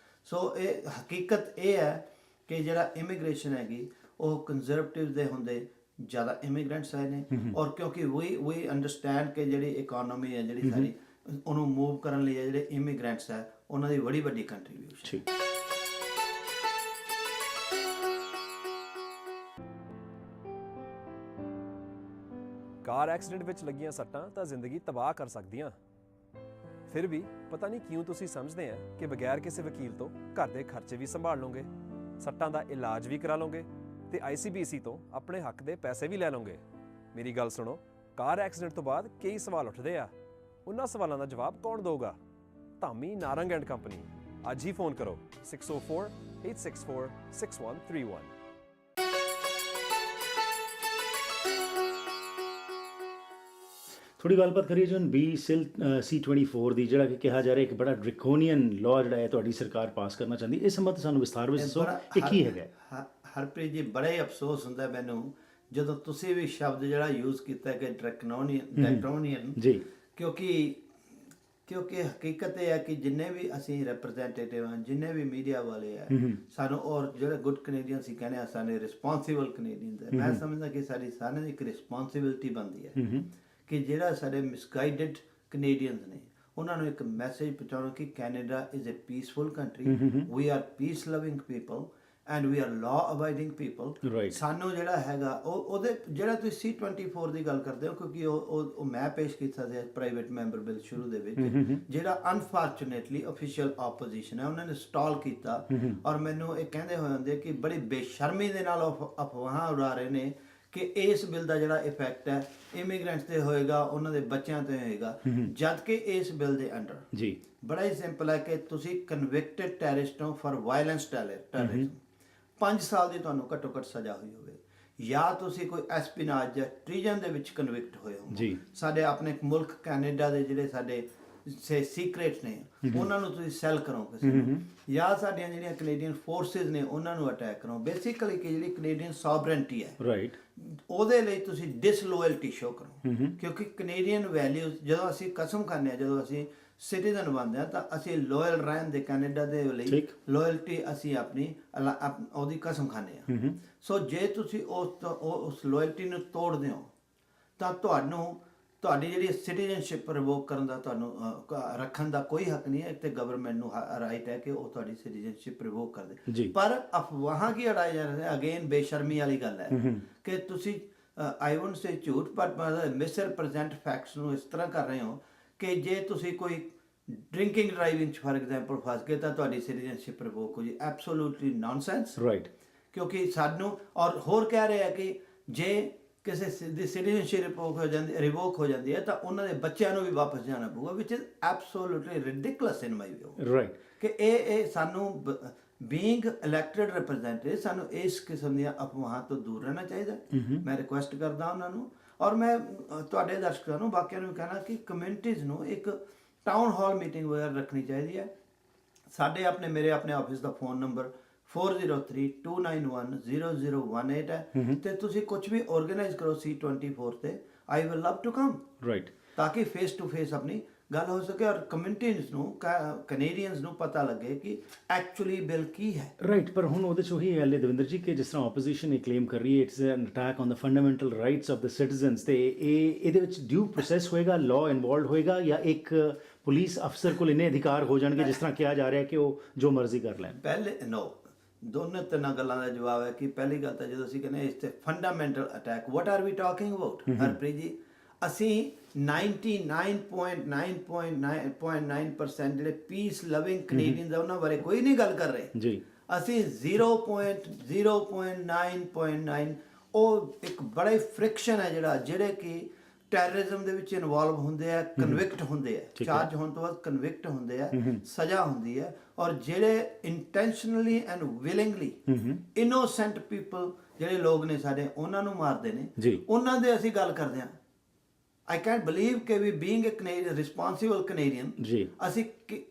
Speaker 2: ਸੋ ਇਹ ਹਕੀਕਤ ਇਹ ਹੈ ਕਿ ਜਿਹੜਾ ਇਮੀਗ੍ਰੇਸ਼ਨ ਹੈਗੀ ਉਹ ਕੰਜ਼ਰਵੇਟਿਵ ਦੇ ਹੁੰਦੇ ਜ਼ਿਆਦਾ ਇਮੀਗ੍ਰੈਂਟਸ ਆਏ ਨੇ, ਔਰ ਕਿਉਂਕਿ ਵੀ ਅੰਡਰਸਟੈਂਡ ਕਿ ਜਿਹੜੀ ਇਕਨੋਮੀ ਹੈ ਜਿਹੜੀ ਸਾਰੀ ਉਹਨੂੰ ਮੂਵ ਕਰਨ ਲਈ ਜਿਹੜੇ ਇਮੀਗ੍ਰੈਂਟਸ ਹੈ ਉਹਨਾਂ ਦੀ ਬੜੀ ਵੱਡੀ ਕੰਟਰੀਬਿਊਸ਼ਨ।
Speaker 3: ਕਾਰ ਐਕਸੀਡੈਂਟ ਵਿੱਚ ਲੱਗੀਆਂ ਸੱਟਾਂ ਤਾਂ ਜ਼ਿੰਦਗੀ ਤਬਾਹ ਕਰ ਸਕਦੀਆਂ, ਫਿਰ ਵੀ ਪਤਾ ਨਹੀਂ ਕਿਉਂ ਤੁਸੀਂ ਸਮਝਦੇ ਆ ਕਿ ਬਗੈਰ ਕਿਸੇ ਵਕੀਲ ਤੋਂ ਘਰ ਦੇ ਖਰਚੇ ਵੀ ਸੰਭਾਲ ਲਓਗੇ, ਸੱਟਾਂ ਦਾ ਇਲਾਜ ਵੀ ਕਰਾ ਲਓਗੇ ਤੇ ICBC ਤੋਂ ਆਪਣੇ ਹੱਕ ਦੇ ਪੈਸੇ ਵੀ ਲੈ ਲਓਗੇ। ਮੇਰੀ ਗੱਲ ਸੁਣੋ, ਕਾਰ ਐਕਸੀਡੈਂਟ ਤੋਂ ਬਾਅਦ ਕਈ ਸਵਾਲ ਉੱਠਦੇ ਆ, ਉਹਨਾਂ ਸਵਾਲਾਂ ਦਾ ਜਵਾਬ ਕੌਣ ਦੇਊਗਾ? Dhami Narang and company. ਅੱਜ ਹੀ ਫੋਨ ਕਰੋ 604-864-6131।
Speaker 1: ਥੋੜੀ ਗੱਲਬਾਤ ਕਰੀਏ ਜੀ C24 ਦੀ, ਜਿਹੜਾ ਕਿ ਕਿਹਾ ਜਾ ਰਿਹਾ ਇੱਕ ਬੜਾ ਡ੍ਰੈਕੋਨੀਅਨ ਲਾਅ ਜਿਹੜਾ ਹੈ ਤੁਹਾਡੀ ਸਰਕਾਰ ਪਾਸ ਕਰਨਾ ਚਾਹੁੰਦੀ, ਇਸ ਸੰਬੰਧ ਸਾਨੂੰ ਵਿਸਥਾਰ ਵਿੱਚ ਦੱਸੋ ਇਹ ਕੀ ਹੈਗਾ?
Speaker 2: ਹਰਪ੍ਰੀਤ ਜੀ, ਬੜਾ ਹੀ ਅਫਸੋਸ ਹੁੰਦਾ ਮੈਨੂੰ ਜਦੋਂ ਤੁਸੀਂ ਵੀ ਸ਼ਬਦ ਜਿਹੜਾ ਯੂਜ਼ ਕੀਤਾ ਕਿ ਡ੍ਰੈਕੋਨੀਅਨ ਜੀ, ਕਿਉਂਕਿ ਹਕੀਕਤ ਇਹ ਹੈ ਕਿ ਜਿੰਨੇ ਵੀ ਅਸੀਂ ਰਿਪਰੈਜ਼ੈਂਟੇਟਿਵ ਹਾਂ, ਜਿੰਨੇ ਵੀ ਮੀਡੀਆ ਵਾਲੇ ਆ ਸਾਨੂੰ, ਔਰ ਜਿਹੜੇ ਗੁੱਡ ਕੈਨੇਡੀਅਨ ਸੀ ਕਹਿੰਦੇ ਆ ਸਾਡੇ ਰਿਸਪੌਂਸਿਬਲ ਕੈਨੇਡੀਅਨ ਹੈ, ਮੈਂ ਸਮਝਦਾ ਕਿ ਸਾਡੀ ਸਾਰਿਆਂ ਦੀ ਇੱਕ ਰਿਸਪੌਂਸਿਬਿਲਿਟੀ ਬਣਦੀ ਹੈ ਕਿ ਜਿਹੜਾ ਸਾਡੇ ਮਿਸਗਾਈਡਡ ਕੈਨੇਡੀਅਨਸ ਨੇ ਉਹਨਾਂ ਨੂੰ ਇੱਕ ਮੈਸੇਜ ਪਹੁੰਚਾਉਣਾ ਕਿ Canada is a peaceful country, we are peace loving people and we are law abiding people. ਸਾਨੂੰ ਜਿਹੜਾ ਹੈਗਾ ਉਹਦੇ ਜਿਹੜਾ ਤੁਸੀਂ C24 ਦੀ ਗੱਲ ਕਰਦੇ ਹੋ, ਕਿਉਂਕਿ ਉਹ ਮੈਂ ਪੇਸ਼ ਕੀਤਾ ਸੀ ਪ੍ਰਾਈਵੇਟ ਮੈਂਬਰ ਬਿੱਲ ਸ਼ੁਰੂ ਦੇ ਵਿੱਚ, ਜਿਹੜਾ ਅਨਫੋਰਚੂਨੇਟਲੀ ਅਫੀਸ਼ੀਅਲ ਆਪੋਜੀਸ਼ਨ ਹੈ ਉਹਨਾਂ ਨੇ ਸਟਾਲ ਕੀਤਾ, ਔਰ ਮੈਨੂੰ ਇਹ ਕਹਿੰਦੇ ਹੋਏ ਹੁੰਦੇ ਕਿ ਬੜੀ ਬੇਸ਼ਰਮੀ ਦੇ ਨਾਲ ਅਫਵਾਹਾਂ ਉਡਾ ਰਹੇ ਨੇ ਕਿ ਇਸ ਬਿੱਲ ਦਾ ਜਿਹੜਾ ਇਫੈਕਟ ਹੈ ਇਮੀਗ੍ਰੈਂਟਸ ਤੇ ਹੋਏਗਾ, ਉਹਨਾਂ ਦੇ ਬੱਚਿਆਂ ਤੇ ਹੋਏਗਾ, ਜਦ ਕਿ ਇਸ ਬਿੱਲ ਦੇ ਅੰਡਰ
Speaker 1: ਜੀ
Speaker 2: ਬੜਾ ਹੀ ਸਿੰਪਲ ਹੈ ਕਿ ਤੁਸੀਂ ਕਨਵਿਕਟਡ ਟੈਰਰਿਸਟ ਹੋ ਫॉर ਵਾਇਲੈਂਸ ਟੈਰਰਿਜ਼ਮ 5 ਸਾਲ ਦੀ ਤੁਹਾਨੂੰ ਘੱਟੋ ਘੱਟ ਸਜ਼ਾ ਹੋਈ ਹੋਵੇ, ਜਾਂ ਤੁਸੀਂ ਕੋਈ ਐਸਪੀਨਾਜ ਜਾਂ ਟ੍ਰੀਜਨ ਦੇ ਵਿੱਚ ਕਨਵਿਕਟ ਹੋਏ ਹੋ।
Speaker 1: ਜੀ
Speaker 2: ਸਾਡੇ ਆਪਣੇ ਮੁਲਕ ਕੈਨੇਡਾ ਦੇ ਜਿਹੜੇ ਸਾਡੇ ਸੀਕ੍ਰੇਟਸ ਨੇ ਉਹਨਾਂ ਨੂੰ ਤੁਸੀਂ ਸੈਲ ਕਰੋ ਕਿਸੇ ਨੂੰ, ਜਾਂ ਸਾਡੀਆਂ ਜਿਹੜੀਆਂ ਕੈਨੇਡੀਅਨ ਫੋਰਸਿਸ ਨੇ ਉਹਨਾਂ ਨੂੰ ਅਟੈਕ ਕਰੋ। ਬੇਸਿਕਲੀ ਕਿ ਜਿਹੜੀ ਕੈਨੇਡੀਅਨ ਸੋਵਰੇਨਟੀ ਹੈ
Speaker 1: ਰਾਈਟ,
Speaker 2: ਉਹਦੇ ਲਈ ਤੁਸੀਂ ਡਿਸਲੋਇਲਟੀ ਸ਼ੋ ਕਰੋ, ਕਿਉਂਕਿ ਕੈਨੇਡੀਅਨ ਵੈਲਿਊਜ਼ ਜਦੋਂ ਅਸੀਂ ਕਸਮ ਖਾਂਦੇ ਹਾਂ, ਜਦੋਂ ਅਸੀਂ ਸਿਟੀਜ਼ਨ ਬਣਦੇ ਹਾਂ ਤਾਂ ਅਸੀਂ ਲੋਇਲ ਰਹਿਣ ਦੇ ਕੈਨੇਡਾ ਦੇ ਲਈ ਲੋਇਲਟੀ ਅਸੀਂ ਆਪਣੀ ਉਹਦੀ ਕਸਮ ਖਾਂਦੇ ਹਾਂ। ਸੋ ਜੇ ਤੁਸੀਂ ਉਸ ਲੋਇਲਟੀ ਨੂੰ ਤੋੜਦੇ ਹੋ ਤਾਂ ਤੁਹਾਡੀ ਜਿਹੜੀ ਸਿਟੀਜ਼ਨਸ਼ਿਪ ਰਿਵੋਕ ਕਰਨ ਦਾ ਤੁਹਾਨੂੰ ਰੱਖਣ ਦਾ ਕੋਈ ਹੱਕ ਨਹੀਂ ਹੈ, ਤੇ ਗਵਰਨਮੈਂਟ ਨੂੰ ਰਾਈਟ ਹੈ ਕਿ ਉਹ ਤੁਹਾਡੀ ਸਿਟੀਜ਼ਨਸ਼ਿਪ ਰਿਵੋਕ ਕਰ ਦੇ। ਪਰ ਅਫਵਾਹਾਂ ਕੀ ਉਡਾਏ ਜਾ ਰਹੇ, ਅਗੇਨ ਬੇਸ਼ਰਮੀ ਵਾਲੀ ਗੱਲ ਹੈ ਕਿ ਤੁਸੀਂ ਆਈ ਵੋਂਟ ਸੇ ਝੂਠ ਪਰ ਮਿਸਰੈਪ੍ਰੈਜ਼ੈਂਟ ਫੈਕਟਸ ਨੂੰ ਇਸ ਤਰ੍ਹਾਂ ਕਰ ਰਹੇ ਹੋ ਕਿ ਜੇ ਤੁਸੀਂ ਕੋਈ ਡਰਿੰਕਿੰਗ ਡਰਾਈਵਿੰਗ ਚ ਫॉर ਐਗਜ਼ਾਮਪਲ ਫਸ ਗਏ ਤਾਂ ਤੁਹਾਡੀ ਸਿਟੀਜ਼ਨਸ਼ਿਪ ਰਿਵੋਕ ਹੋ ਜੀ। Absolutely nonsense, right. ਕਿਉਂਕਿ ਸਾਨੂੰ ਔਰ ਹੋਰ ਕਹਿ ਰਹੇ ਆ ਕਿ ਜੇ ਕਿਸੇ ਦੀ ਸਿਟੀਜ਼ਨਸ਼ਿਪ ਰਿਵੋਕ ਹੋ ਜਾਂਦੀ ਹੈ ਤਾਂ ਉਹਨਾਂ ਦੇ ਬੱਚਿਆਂ ਨੂੰ ਵੀ ਵਾਪਸ ਜਾਣਾ ਪਊਗਾ, which is absolutely ridiculous in my view, right. ਕਿ ਇਹ ਸਾਨੂੰ ਬੀਇੰਗ ਇਲੈਕਟਡ ਰਿਪਰੈਜ਼ੈਂਟੇਟਿਵ ਸਾਨੂੰ ਇਸ ਕਿਸਮ ਦੀਆਂ ਅਫਵਾਹਾਂ ਤੋਂ ਦੂਰ ਰਹਿਣਾ ਚਾਹੀਦਾ। ਮੈਂ ਰਿਕੁਐਸਟ ਕਰਦਾ ਉਹਨਾਂ ਨੂੰ, ਔਰ ਮੈਂ ਤੁਹਾਡੇ ਦਰਸ਼ਕਾਂ ਨੂੰ ਬਾਕੀਆਂ ਨੂੰ ਵੀ ਕਹਿਣਾ ਕਿ ਕਮਿਊਨਿਟੀਜ਼ ਨੂੰ ਇੱਕ ਟਾਊਨ ਹਾਲ ਮੀਟਿੰਗ ਵਗੈਰਾ ਰੱਖਣੀ ਚਾਹੀਦੀ ਹੈ। ਸਾਡੇ ਮੇਰੇ ਆਪਣੇ ਆਫਿਸ ਦਾ ਫੋਨ ਨੰਬਰ 4032910018 ਹੈ, ਤੇ ਤੁਸੀਂ ਕੁਝ ਵੀ ਆਰਗੇਨਾਈਜ਼ ਕਰੋ C24 ਤੇ, I will love to come, right, ਤਾਂ ਕਿ ਫੇਸ ਟੂ ਫੇਸ ਆਪਣੀ ਗੱਲ ਹੋ ਸਕੇ ਔਰ ਕਮਿਊਨਿਟੀਜ਼ ਨੂੰ ਕੈਨੇਡੀਅਨਸ ਨੂੰ ਪਤਾ ਲੱਗੇ ਕਿ ਐਕਚੁਅਲੀ ਬਿੱਲ ਕੀ ਹੈ, ਰਾਈਟ।
Speaker 1: ਪਰ ਹੁਣ ਉਹਦੇ 'ਚ ਉਹੀ ਗੱਲ ਹੈ ਦਵਿੰਦਰ ਜੀ ਕਿ ਜਿਸ ਤਰ੍ਹਾਂ ਆਪੋਜੀਸ਼ਨ ਇਹ ਕਲੇਮ ਕਰ ਰਹੀ ਹੈ it's N attack on the fundamental rights of the citizens, ਤੇ ਇਹਦੇ ਵਿੱਚ ਡਿਊ ਪ੍ਰੋਸੈਸ ਹੋਏਗਾ, ਲਾਅ ਇਨਵੋਲਵਡ ਹੋਏਗਾ, ਜਾਂ ਇੱਕ ਪੁਲਿਸ ਅਫਸਰ ਕੋਲ ਇੰਨੇ ਅਧਿਕਾਰ ਹੋ ਜਾਣਗੇ ਜਿਸ ਤਰ੍ਹਾਂ ਕਿਹਾ ਜਾ ਰਿਹਾ ਕਿ ਉਹ ਜੋ ਮਰਜ਼ੀ ਕਰ ਲੈਣ?
Speaker 2: ਪਹਿਲੇ ਦੋਨੇ ਤਿੰਨਾਂ ਗੱਲਾਂ ਦਾ ਜਵਾਬ ਹੈ ਕਿ ਪਹਿਲੀ ਗੱਲ ਤਾਂ ਜਦੋਂ ਅਸੀਂ ਕਹਿੰਦੇ ਇਸ ਤੇ fundamental attack, what are we talking about Harpreet ji? ਅਸੀਂ 99.9% ਜਿਹੜੇ ਪੀਸ ਲਵਿੰਗ ਕੈਨੇਡੀਅਨਸ ਆ ਉਹਨਾਂ ਬਾਰੇ ਕੋਈ ਨਹੀਂ ਗੱਲ ਕਰ ਰਹੇ ਜੀ। ਅਸੀਂ 0.9.9 ਉਹ ਇੱਕ ਬੜਾ ਹੀ ਫ੍ਰਿਕਸ਼ਨ ਹੈ ਜਿਹੜੇ ਕਿ ਟੈਰਰਿਜ਼ਮ ਦੇ ਵਿੱਚ ਇਨਵੋਲਵ ਹੁੰਦੇ ਆ, ਕਨਵਿਕਟ ਹੁੰਦੇ ਆ, ਚਾਰਜ ਹੋਣ ਤੋਂ ਬਾਅਦ ਕਨਵਿਕਟ ਹੁੰਦੇ ਆ, ਸਜ਼ਾ ਹੁੰਦੀ ਹੈ, ਔਰ ਜਿਹੜੇ intentionally and willingly innocent people ਜਿਹੜੇ ਲੋਕ ਨੇ ਸਾਡੇ ਉਹਨਾਂ ਨੂੰ ਮਾਰਦੇ ਨੇ, ਉਹਨਾਂ ਦੇ ਅਸੀਂ ਗੱਲ ਕਰਦੇ ਹਾਂ। I can't believe ਕਿ we being a Canadian responsible Canadian ਅਸੀਂ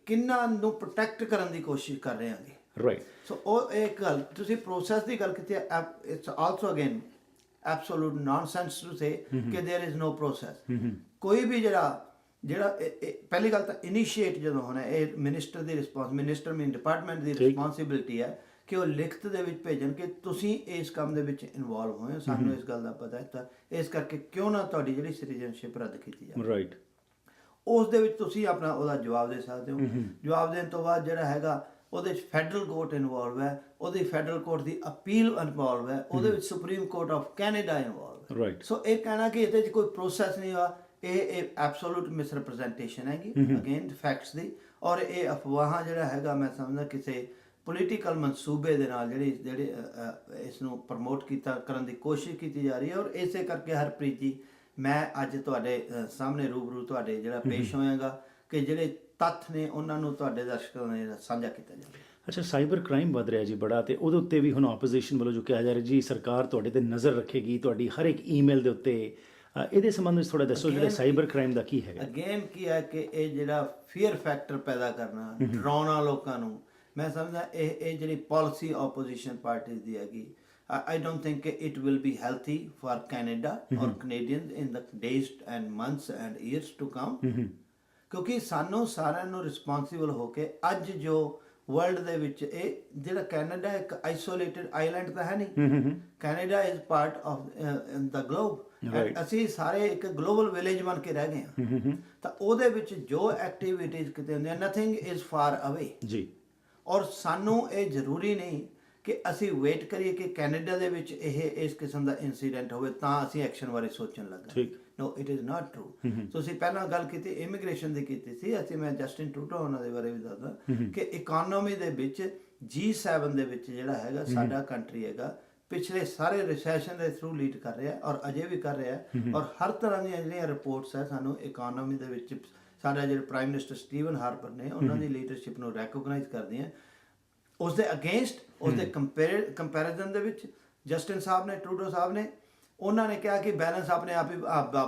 Speaker 2: ਕਿੰਨਾ ਨੂੰ ਪ੍ਰੋਟੈਕਟ ਕਰਨ ਦੀ ਕੋਸ਼ਿਸ਼ ਕਰ ਰਹੇ ਹਾਂਗੇ, ਰਾਈਟ। ਸੋ ਉਹ ਇੱਕ ਗੱਲ ਤੁਸੀਂ ਪ੍ਰੋਸੈਸ ਦੀ ਗੱਲ ਕੀਤੀ, it's also again absolute nonsense to say ਕਿ ਦੇयर इज नो ਪ੍ਰੋਸੈਸ। ਕੋਈ ਵੀ ਜਿਹੜਾ ਪਹਿਲੀ ਗੱਲ ਤਾਂ ਇਨੀਸ਼ੀਏਟ ਜਦੋਂ ਹੋਣਾ, ਇਹ ਮਿਨਿਸਟਰ ਦੀ ਮਿਨਿਸਟਰ ਮੀਨ ਡਿਪਾਰਟਮੈਂਟ ਦੀ ਰਿਸਪੌਂਸਿਬਿਲਿਟੀ ਹੈ ਕਿ ਉਹ ਲਿਖਤ ਦੇ ਵਿੱਚ ਭੇਜਣ ਕਿ ਤੁਸੀਂ ਇਸ ਕੰਮ ਦੇ ਵਿੱਚ ਇਨਵੋਲਵ ਹੋਏ ਹੋ, ਸਾਨੂੰ ਇਸ ਗੱਲ ਦਾ ਪਤਾ ਹੈ, ਤਾਂ ਇਸ ਕਰਕੇ ਕਿਉਂ ਨਾ ਤੁਹਾਡੀ ਜਿਹੜੀ ਸਿਟੀਜ਼ਨਸ਼ਿਪ ਰੱਦ ਕੀਤੀ ਜਾਵੇ, ਰਾਈਟ। ਉਸ ਦੇ ਵਿੱਚ ਤੁਸੀਂ ਆਪਣਾ ਉਹਦਾ ਜਵਾਬ ਦੇ ਸਕਦੇ ਹੋ। ਜਵਾਬ ਦੇਣ ਤੋਂ ਬਾਅਦ ਜਿਹੜਾ ਹੈਗਾ ਉਹਦੇ ਵਿੱਚ ਫੈਡਰਲ ਕੋਰਟ ਇਨਵੋਲਵ ਹੈ, ਉਹਦੀ ਫੈਡਰਲ ਕੋਰਟ ਦੀ ਅਪੀਲ ਇਨਵੋਲਵ ਹੈ, ਉਹਦੇ ਵਿੱਚ supreme court of Canada involve ਹੈ, ਰਾਈਟ। ਸੋ ਇਹ ਕਹਿਣਾ ਕਿ ਇਹਦੇ 'ਚ ਕੋਈ ਪ੍ਰੋਸੈਸ ਨਹੀਂ ਹੋਇਆ, ਇਹ ਐਬਸੋਲੂਟ ਮਿਸਰੈਪ੍ਰੈਜ਼ੈਂਟੇਸ਼ਨ ਹੈਗੀ ਅਗੇਨ ਫੈਕਟਸ ਦੀ, ਔਰ ਇਹ ਅਫਵਾਹਾਂ ਜਿਹੜਾ ਹੈਗਾ ਮੈਂ ਸਮਝਦਾ ਕਿਸੇ ਪੋਲੀਟੀਕਲ ਮਨਸੂਬੇ ਦੇ ਨਾਲ ਜਿਹੜੇ ਇਸ ਨੂੰ ਪ੍ਰਮੋਟ ਕਰਨ ਦੀ ਕੋਸ਼ਿਸ਼ ਕੀਤੀ ਜਾ ਰਹੀ ਹੈ। ਔਰ ਇਸੇ ਕਰਕੇ ਹਰਪ੍ਰੀਤ ਜੀ ਮੈਂ ਅੱਜ ਤੁਹਾਡੇ ਸਾਹਮਣੇ ਰੂਬਰੂ ਤੁਹਾਡੇ ਜਿਹੜਾ ਪੇਸ਼ ਹੋਇਆਗਾ ਕਿ ਜਿਹੜੇ ਤੱਥ ਨੇ ਉਹਨਾਂ ਨੂੰ ਤੁਹਾਡੇ ਦਰਸ਼ਕਾਂ ਨੇ ਸਾਂਝਾ ਕੀਤਾ ਜਾਵੇ।
Speaker 1: ਅੱਛਾ, ਸਾਈਬਰ ਕ੍ਰਾਈਮ ਵੱਧ ਰਿਹਾ ਜੀ ਬੜਾ, ਤੇ ਉਹਦੇ ਉੱਤੇ ਵੀ ਹੁਣ ਆਪੋਜੀਸ਼ਨ ਵੱਲੋਂ ਜੋ ਕਿਹਾ ਜਾ ਰਿਹਾ ਜੀ ਸਰਕਾਰ ਤੁਹਾਡੇ ਤੇ ਨਜ਼ਰ ਰੱਖੇਗੀ, ਤੁਹਾਡੀ ਹਰ ਇੱਕ ਈਮੇਲ ਦੇ ਉੱਤੇ, ਇਹਦੇ ਸੰਬੰਧ ਵਿੱਚ ਥੋੜਾ ਦੱਸੋ ਜਿਹੜਾ ਸਾਈਬਰ ਕ੍ਰਾਈਮ ਦਾ ਕੀ ਹੈਗਾ?
Speaker 2: ਅਗੇਨ ਕੀ ਹੈ ਕਿ ਇਹ ਜਿਹੜਾ ਫੀਅਰ ਫੈਕਟਰ ਪੈਦਾ ਕਰਨਾ, ਡਰਾਉਣਾ ਲੋਕਾਂ ਨੂੰ, ਮੈਂ ਸਮਝਦਾ ਇਹ ਜਿਹੜੀ ਪਾਲਿਸੀ ਆਪੋਜੀਸ਼ਨ ਪਾਰਟੀਜ਼ ਦੀ ਹੈਗੀ, I don't think it will be healthy for Canada or Canadians in the days and months and years to come, ਕਿਉਂਕਿ ਸਾਨੂੰ ਸਾਰਿਆਂ ਨੂੰ ਰਿਸਪੌਂਸਿਬਲ ਹੋ ਕੇ ਅੱਜ ਜੋ ਵਰਲਡ ਦੇ ਵਿੱਚ ਇਹ ਜਿਹੜਾ ਕੈਨੇਡਾ ਇੱਕ ਆਈਸੋਲੇਟਡ ਆਈਲੈਂਡ ਤਾਂ ਹੈ ਨਹੀਂ, Canada is part of the globe, ਅਸੀਂ ਸਾਰੇ ਇੱਕ ਗਲੋਬਲ ਵਿਲੇਜ ਬਣ ਕੇ ਰਹਿ ਗਏ ਹਾਂ, ਤਾਂ ਉਹਦੇ ਵਿੱਚ ਜੋ ਐਕਟੀਵਿਟੀਜ਼ ਕਿਤੇ ਹੁੰਦੀਆਂ ਨਥਿੰਗ ਇਜ਼ ਫਾਰ ਅਵੇ ਜੀ। ਔਰ ਸਾਨੂੰ ਇਹ ਜ਼ਰੂਰੀ ਨਹੀਂ ਕਿ ਅਸੀਂ ਵੇਟ ਕਰੀਏ ਕਿ ਕੈਨੇਡਾ ਦੇ ਵਿੱਚ ਇਸ ਕਿਸਮ ਦਾ ਇਨਸੀਡੈਂਟ ਹੋਵੇ ਤਾਂ ਅਸੀਂ ਐਕਸ਼ਨ ਬਾਰੇ ਸੋਚਣ ਲੱਗਾ। ਨੋ, ਇਟ ਇਜ਼ ਨਾਟ ਟਰੂ। ਤੁਸੀਂ ਪਹਿਲਾਂ ਗੱਲ ਕੀਤੀ ਇਮੀਗ੍ਰੇਸ਼ਨ ਦੀ ਕੀਤੀ ਸੀ, ਮੈਂ ਜਸਟਿਨ ਟਰੂਡੋ ਉਹਨਾਂ ਦੇ ਬਾਰੇ ਵੀ ਦੱਸਦਾ ਕਿ ਇਕਨੋਮੀ ਦੇ ਵਿੱਚ G7 ਦੇ ਵਿੱਚ ਜਿਹੜਾ ਹੈਗਾ ਸਾਡਾ ਕੰਟਰੀ ਹੈਗਾ ਪਿਛਲੇ ਸਾਰੇ ਰਿਸੈਸ਼ਨ ਦੇ ਥਰੂ ਲੀਡ ਕਰ ਰਿਹਾ ਔਰ ਅਜੇ ਵੀ ਕਰ ਰਿਹਾ ਔਰ ਹਰ ਤਰ੍ਹਾਂ ਦੀਆਂ ਜਿਹੜੀਆਂ ਰਿਪੋਰਟਸ ਹੈ ਸਾਨੂੰ ਇਕਨੋਮੀ ਦੇ ਵਿੱਚ ਸਾਡਾ ਜਿਹੜੇ ਪ੍ਰਾਈਮ ਮਿਨਿਸਟਰ ਸਟੀਵਨ ਹਾਰਪਰ ਨੇ ਉਹਨਾਂ ਦੀ ਲੀਡਰਸ਼ਿਪ ਨੂੰ ਰੈਕੋਗਨਾਈਜ਼ ਕਰਦੀਆਂ ਉਸ ਦੇ ਅਗੇਂਸਟ ਉਸ ਦੇ ਕੰਪੈਰੀਜ਼ਨ ਦੇ ਵਿੱਚ ਜਸਟਿਨ ਸਾਹਿਬ ਨੇ ਟਰੂਡੋ ਸਾਹਿਬ ਨੇ ਉਹਨਾਂ ਨੇ ਕਿਹਾ ਕਿ ਬੈਲੈਂਸ ਆਪਣੇ ਆਪ ਹੀ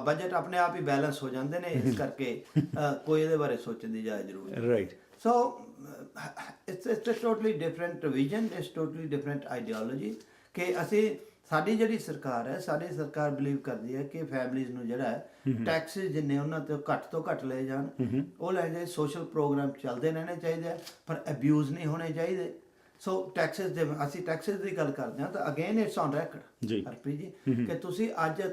Speaker 2: ਬਜਟ ਆਪਣੇ ਆਪ ਹੀ ਬੈਲੈਂਸ ਹੋ ਜਾਂਦੇ ਨੇ ਇਸ ਕਰਕੇ ਕੋਈ ਇਹਦੇ ਬਾਰੇ ਸੋਚਣ ਦੀ ਜ਼ਿਆਦਾ ਜ਼ਰੂਰਤ ਨਹੀਂ
Speaker 1: right
Speaker 2: so it's totally different vision it's totally different ideology ਕਿ ਅਸੀਂ ਸਾਡੀ ਜਿਹੜੀ ਸਰਕਾਰ ਹੈ ਸਾਡੀ ਸਰਕਾਰ ਬਿਲੀਵ ਕਰਦੀ ਹੈ ਕਿ ਫੈਮਲੀਜ਼ ਨੂੰ ਜਿਹੜਾ ਹੈ ਟੈਕਸਿਸ ਜਿੰਨੇ ਉਹਨਾਂ ਤੋਂ ਘੱਟ ਲਏ ਜਾਣ ਉਹ ਲੈ ਜਾਏ ਸੋਸ਼ਲ ਪ੍ਰੋਗਰਾਮ ਚੱਲਦੇ ਰਹਿਣੇ ਚਾਹੀਦੇ ਆ ਪਰ ਅਬਿਊਜ਼ ਨਹੀਂ ਹੋਣੇ ਚਾਹੀਦੇ ਸੋ ਟੈਕਸਿਸ ਦੇ ਅਸੀਂ ਟੈਕਸਿਸ ਦੀ ਗੱਲ ਕਰਦੇ ਹਾਂ ਤਾਂ ਅਗੇਨ ਇਟਸ ਔਨ ਰੈਕਡ
Speaker 1: ਜੀ
Speaker 2: ਹਰਪ੍ਰੀਤ ਜੀ ਕਿ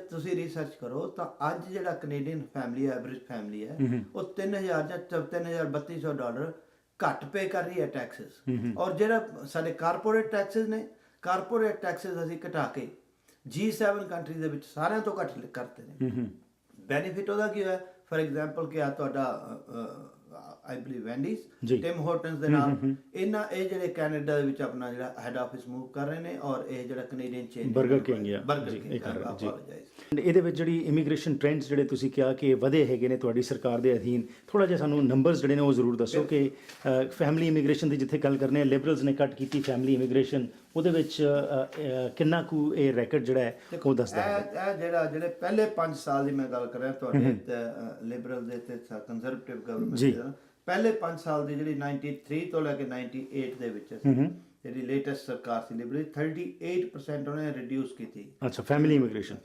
Speaker 2: ਤੁਸੀਂ ਰਿਸਰਚ ਕਰੋ ਤਾਂ ਅੱਜ ਜਿਹੜਾ ਕੈਨੇਡੀਅਨ ਫੈਮਿਲੀ ਐਵਰੇਜ ਫੈਮਿਲੀ ਹੈ ਉਹ 3000 ਜਾਂ $3,3200 ਘੱਟ ਪੇ ਕਰ ਰਹੀ ਹੈ ਟੈਕਸਿਸ ਔਰ ਜਿਹੜਾ ਸਾਡੇ ਕਾਰਪੋਰੇਟ ਟੈਕਸਿਸ ਨੇ ਕਾਰਪੋਰੇਟ ਟੈਕਸਿਸ ਅਸੀਂ ਘਟਾ ਕੇ G7 ਕੰਟਰੀ ਦੇ ਵਿੱਚ ਸਾਰਿਆਂ ਤੋਂ ਘੱਟ ਕਰਤੇ ਨੇ ਬੈਨੀਫਿਟ ਉਹਦਾ ਕੀ ਹੋਇਆ ਫॉर ਐਗਜ਼ਾਮਪਲ ਕਿ ਆ ਤੁਹਾਡਾ ਆਈ ਬਲੀਵ ਵੈਂਡੀਜ਼ ਟਿਮ ਹੋਰਟਨਸ ਦੇ ਨਾਲ ਇਹ ਜਿਹੜੇ ਕੈਨੇਡਾ ਦੇ ਵਿੱਚ ਆਪਣਾ ਜਿਹੜਾ ਹੈਡ ਆਫਿਸ ਮੂਵ ਕਰ ਰਹੇ ਨੇ ਔਰ ਇਹ ਜਿਹੜਾ ਕੈਨੇਡੀਅਨ ਚੇਨ
Speaker 1: ਬਰਗਰ ਕਿੰਗ ਆ
Speaker 2: ਬਰਗਰ ਕਿੰਗ ਕਰ ਰਹੇ ਜੀ
Speaker 1: ਇਹਦੇ ਵਿੱਚ ਜਿਹੜੀ ਇਮੀਗ੍ਰੇਸ਼ਨ ਟ੍ਰੈਂਡਸ ਜਿਹੜੇ ਤੁਸੀਂ ਕਿਹਾ ਕਿ ਵਧੇ ਹੈਗੇ ਨੇ ਤੁਹਾਡੀ ਸਰਕਾਰ ਦੇ ਅਧੀਨ ਥੋੜਾ ਜਿਹਾ ਸਾਨੂੰ ਨੰਬਰਸ ਜਿਹੜੇ ਨੇ ਉਹ ਜ਼ਰੂਰ ਦੱਸੋ ਕਿ ਫੈਮਿਲੀ ਇਮੀਗ੍ਰੇਸ਼ਨ ਦੀ ਜਿੱਥੇ ਗੱਲ ਕਰਨੇ ਆ ਲਿਬਰਲਸ ਨੇ ਕੱਟ ਕੀਤੀ ਫੈਮਿਲੀ ਇਮੀਗ੍ਰੇਸ਼ਨ ਉਹਦੇ ਵਿੱਚ ਕਿੰਨਾ ਕੁ ਇਹ ਰੈਕਡ ਜਿਹੜਾ ਹੈ ਉਹ ਦੱਸਦਾ ਹੈ
Speaker 2: ਇਹ ਜਿਹੜੇ ਪਹਿਲੇ 5 ਸਾਲ ਦੀ ਮੈਂ ਗੱਲ ਕਰ ਰਿਹਾ ਤੁਹਾਡੇ ਲਿਬਰਲ ਦੇ ਤੇ ਕੰਜ਼ਰਵੇਟਿਵ ਗਵਰਨਮੈਂਟ ਦੇ ਪਹਿਲੇ 5 ਸਾਲ ਦੀ ਜਿਹੜੀ 93 ਤੋਂ ਲੈ ਕੇ 98 ਦੇ ਵਿੱਚ ਜਿਹੜੀ ਲੇਟੈਸਟ ਸਰਕਾਰ ਸੀ ਲਿਬਰਲ 38% ਉਹਨੇ ਰਿਡਿਊਸ ਕੀਤੀ
Speaker 1: ਅੱਛਾ ਫੈਮਿਲੀ ਇਮੀਗ੍ਰੇਸ਼ਨ